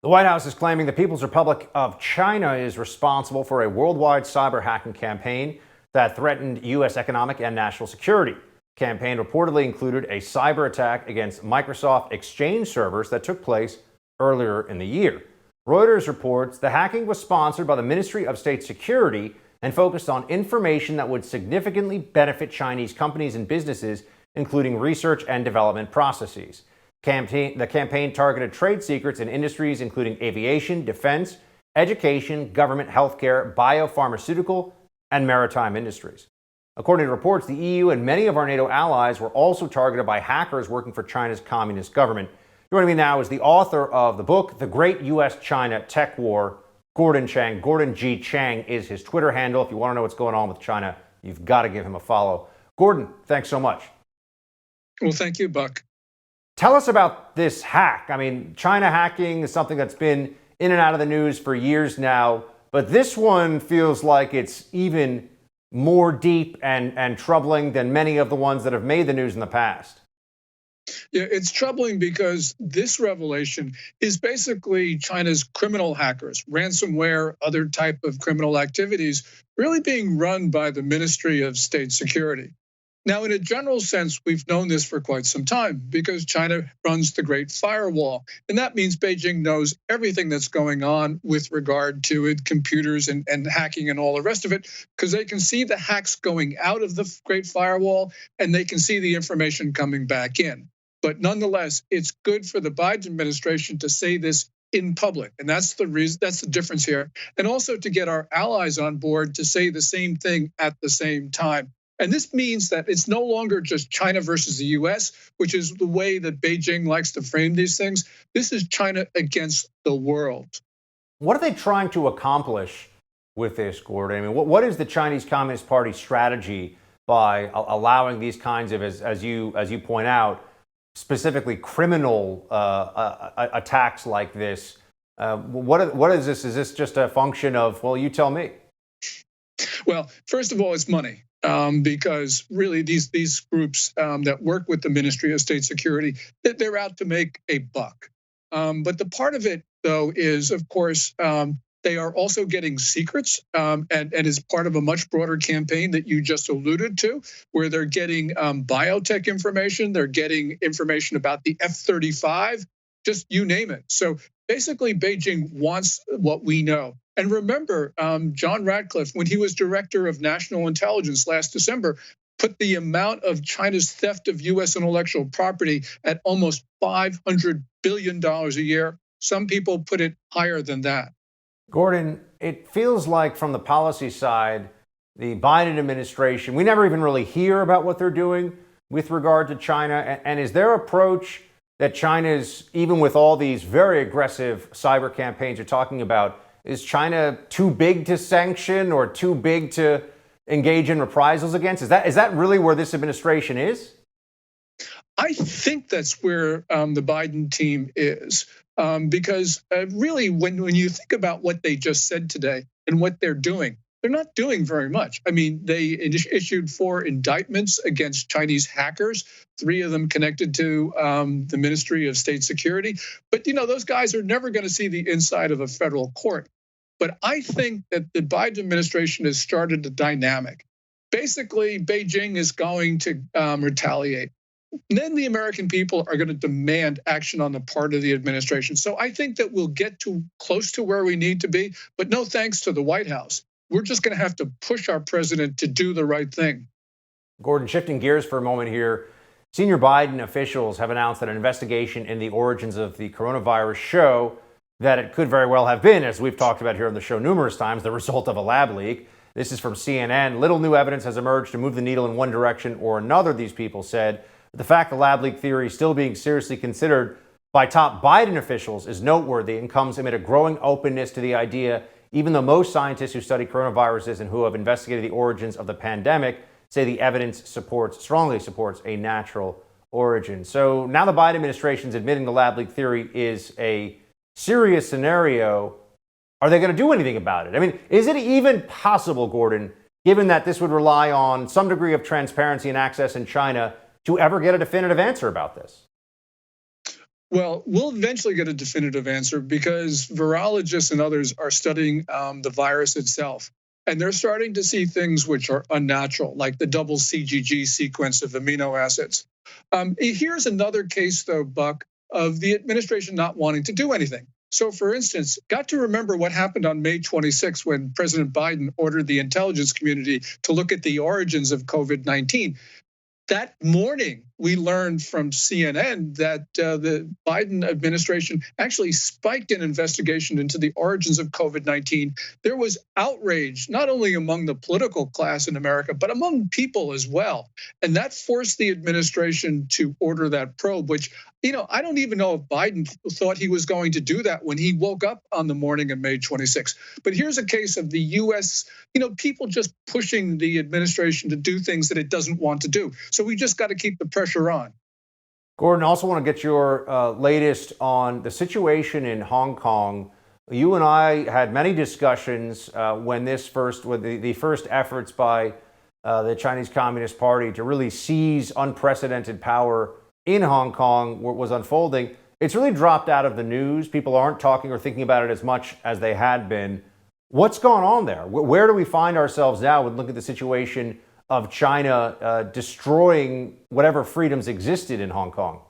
The White House is claiming the People's Republic of China is responsible for a worldwide cyber hacking campaign that threatened U.S. economic and national security. The campaign reportedly included a cyber attack against Microsoft Exchange servers that took place earlier in the year. Reuters reports the hacking was sponsored by the Ministry of State Security and focused on information that would significantly benefit Chinese companies and businesses, including research and development processes. The campaign targeted trade secrets in industries including aviation, defense, education, government, healthcare, biopharmaceutical, and maritime industries. According to reports, the EU and many of our NATO allies were also targeted by hackers working for China's communist government. Joining me now is the author of the book, The Great U.S.-China Tech War, Gordon Chang. Gordon G. Chang is his Twitter handle. If you want to know what's going on with China, you've got to give him a follow. Gordon, thanks so much. Well, thank you, Buck. Tell us about this hack. I mean, China hacking is something that's been in and out of the news for years now, but this one feels like it's even more deep and troubling than many of the ones that have made the news in the past. Yeah, it's troubling because this revelation is basically China's criminal hackers, ransomware, other type of criminal activities, really being run by the Ministry of State Security. Now, in a general sense, we've known this for quite some time because China runs the Great Firewall. And that means Beijing knows everything that's going on with regard to it, computers and hacking and all the rest of it, because they can see the hacks going out of the Great Firewall and they can see the information coming back in. But nonetheless, it's good for the Biden administration to say this in public. And that's the reason, that's the difference here. And also to get our allies on board to say the same thing at the same time. And this means that it's no longer just China versus the US, which is the way that Beijing likes to frame these things. This is China against the world. What are they trying to accomplish with this, Gordon? I mean, what is the Chinese Communist Party strategy by allowing these kinds of, as you point out, specifically criminal attacks like this? What is this? Is this just a function of, well, you tell me? Well, first of all, it's money. Because really these groups that work with the Ministry of State Security, they're out to make a buck. But the part of it, though, is, of course, they are also getting secrets and is part of a much broader campaign that you just alluded to, where they're getting biotech information, they're getting information about the F-35, just you name it. So basically, Beijing wants what we know. And remember, John Ratcliffe, when he was director of national intelligence last December, put the amount of China's theft of U.S. intellectual property at almost $500 billion a year. Some people put it higher than that. Gordon, it feels like from the policy side, the Biden administration, we never even really hear about what they're doing with regard to China. And is their approach that China's, even with all these very aggressive cyber campaigns you're talking about, is China too big to sanction or too big to engage in reprisals against? Is that really where this administration is? I think that's where the Biden team is, because really, when you think about what they just said today and what they're doing, they're not doing very much. I mean, they issued 4 indictments against Chinese hackers, 3 of them connected to the Ministry of State Security. But, those guys are never going to see the inside of a federal court. But I think that the Biden administration has started a dynamic. Basically, Beijing is going to retaliate. And then the American people are going to demand action on the part of the administration. So I think that we'll get close to where we need to be, but no thanks to the White House. We're just going to have to push our president to do the right thing. Gordon, shifting gears for a moment here, senior Biden officials have announced that an investigation in the origins of the coronavirus show that it could very well have been, as we've talked about here on the show numerous times, the result of a lab leak. This is from CNN. Little new evidence has emerged to move the needle in one direction or another, these people said. But the fact the lab leak theory is still being seriously considered by top Biden officials is noteworthy and comes amid a growing openness to the idea, even though most scientists who study coronaviruses and who have investigated the origins of the pandemic say the evidence strongly supports a natural origin. So now the Biden administration is admitting the lab leak theory is a serious scenario. Are they going to do anything about it? I mean, is it even possible, Gordon, given that this would rely on some degree of transparency and access in China, to ever get a definitive answer about this? Well, we'll eventually get a definitive answer because virologists and others are studying the virus itself. And they're starting to see things which are unnatural, like the double CGG sequence of amino acids. Here's another case, though, Buck, of the administration not wanting to do anything. So, for instance, got to remember what happened on May 26 when President Biden ordered the intelligence community to look at the origins of COVID-19. That morning, we learned from CNN that the Biden administration actually spiked an investigation into the origins of COVID-19. There was outrage, not only among the political class in America, but among people as well. And that forced the administration to order that probe, which, I don't even know if Biden thought he was going to do that when he woke up on the morning of May 26. But here's a case of the U.S., people just pushing the administration to do things that it doesn't want to do. So we just got to keep the pressure on. Gordon, I also want to get your latest on the situation in Hong Kong. You and I had many discussions when the first efforts by the Chinese Communist Party to really seize unprecedented power in Hong Kong was unfolding. It's really dropped out of the news. People aren't talking or thinking about it as much as they had been. What's going on there? Where do we find ourselves now when looking at the situation of China destroying whatever freedoms existed in Hong Kong?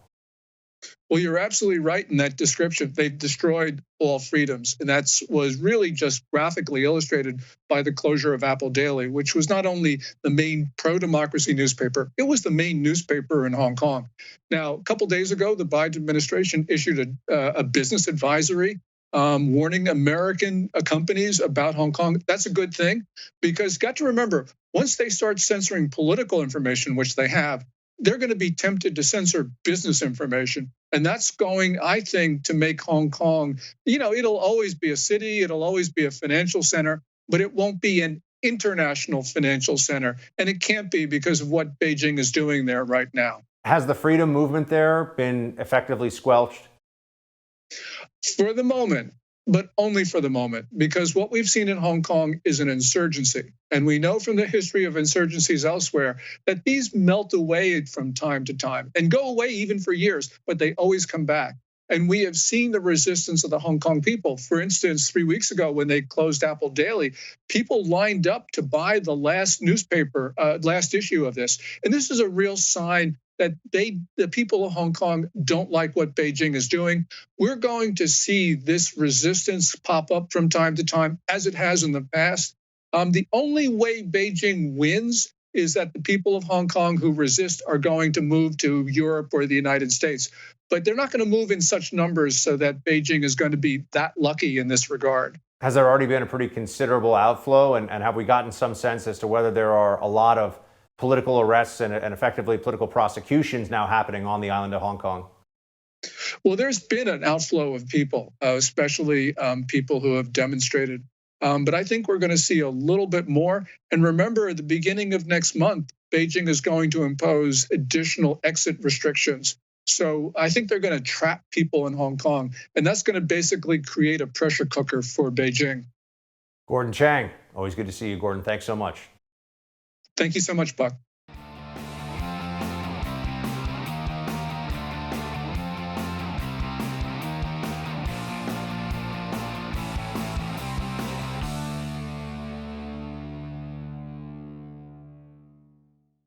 Well, you're absolutely right in that description. They've destroyed all freedoms. And that was really just graphically illustrated by the closure of Apple Daily, which was not only the main pro-democracy newspaper, it was the main newspaper in Hong Kong. Now, a couple days ago, the Biden administration issued a business advisory warning American companies about Hong Kong. That's a good thing because got to remember, once they start censoring political information, which they have, they're going to be tempted to censor business information. And that's going, I think, to make Hong Kong, it'll always be a city, it'll always be a financial center, but it won't be an international financial center. And it can't be because of what Beijing is doing there right now. Has the freedom movement there been effectively squelched? For the moment, but only for the moment, because what we've seen in Hong Kong is an insurgency. And we know from the history of insurgencies elsewhere that these melt away from time to time and go away even for years, but they always come back. And we have seen the resistance of the Hong Kong people. For instance, 3 weeks ago, when they closed Apple Daily, people lined up to buy the last issue of this. And this is a real sign that the people of Hong Kong don't like what Beijing is doing. We're going to see this resistance pop up from time to time, as it has in the past. The only way Beijing wins is that the people of Hong Kong who resist are going to move to Europe or the United States. But they're not going to move in such numbers so that Beijing is going to be that lucky in this regard. Has there already been a pretty considerable outflow? And have we gotten some sense as to whether there are a lot of political arrests and effectively political prosecutions now happening on the island of Hong Kong? Well, there's been an outflow of people, especially people who have demonstrated. But I think we're going to see a little bit more. And remember, at the beginning of next month, Beijing is going to impose additional exit restrictions. So I think they're going to trap people in Hong Kong. And that's going to basically create a pressure cooker for Beijing. Gordon Chang, always good to see you, Gordon. Thanks so much. Thank you so much, Buck.